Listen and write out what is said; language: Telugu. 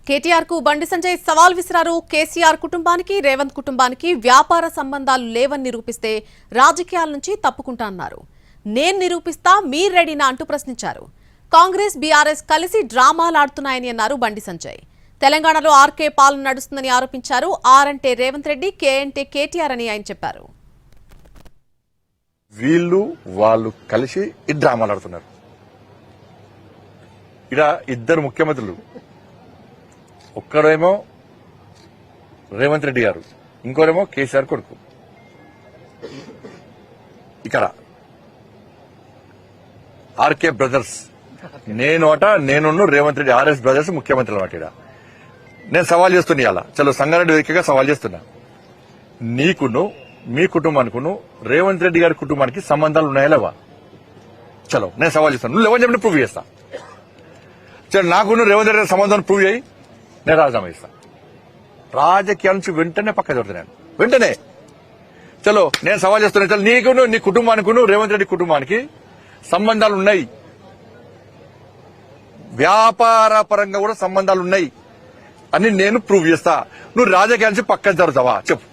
కేటీఆర్ కు బండి సంజయ్ సవాల్ విసిరారు. కేసీఆర్ కుటుంబానికి రేవంత్ కుటుంబానికి వ్యాపార సంబంధాలు లేవని నిరూపిస్తే రాజకీయాల నుంచి తప్పుకుంటా అన్నారు. నేను నిరూపిస్తా, మీరు రెడీనా అంటూ ప్రశ్నించారు. కాంగ్రెస్ బీఆర్ఎస్ కలిసి డ్రామాలాడుతున్నాయని అన్నారు బండి సంజయ్. తెలంగాణలో ఆర్కే పాలన నడుస్తుందని ఆరోపించారు. ఆర్ అంటే రేవంత్ రెడ్డి, కే అంటే కేటీఆర్ అని ఆయన చెప్పారు. వాళ్ళు కలిసి ఈ డ్రామాలాడుతున్నారు. ఇక్కడ ఇద్దరు ముఖ్యమంత్రులు, ఒక్కడేమో రేవంత్ రెడ్డి గారు, ఇంకోరేమో కేసీఆర్ కొడుకు. ఇక్కడ ఆర్కే బ్రదర్స్, నేను రేవంత్ రెడ్డి ఆర్ఎస్ బ్రదర్స్ ముఖ్యమంత్రులు అన్నమాట. ఇక్కడ నేను సవాల్ చేస్తున్నా, ఇలా చలో సంగారెడ్డి వేదికగా సవాల్ చేస్తున్నా. నీకును మీ కుటుంబానికిను రేవంత్ రెడ్డి గారి కుటుంబానికి సంబంధాలు ఉన్నాయా లేవా? చలో నేను సవాల్ చేస్తాను. నువ్వు లేవని చెప్పి ప్రూవ్ చేస్తా. చలో నాకును రేవంత్ రెడ్డి గారి సంబంధం ప్రూవ్ చేయి, నేను రాజీనామా ఇస్తా. రాజకీయాల నుంచి వెంటనే పక్క దొరుకుతున్నాను, వెంటనే. చలో నేను సవాల్ చేస్తున్నా. చలో నీకును నీ కుటుంబానికిను రేవంత్ రెడ్డి కుటుంబానికి సంబంధాలు ఉన్నాయి, వ్యాపార పరంగా కూడా సంబంధాలు ఉన్నాయి అని నేను ప్రూవ్ చేస్తా. నువ్వు రాజకీయాల నుంచి పక్కన జరుగుతావా చెప్పు.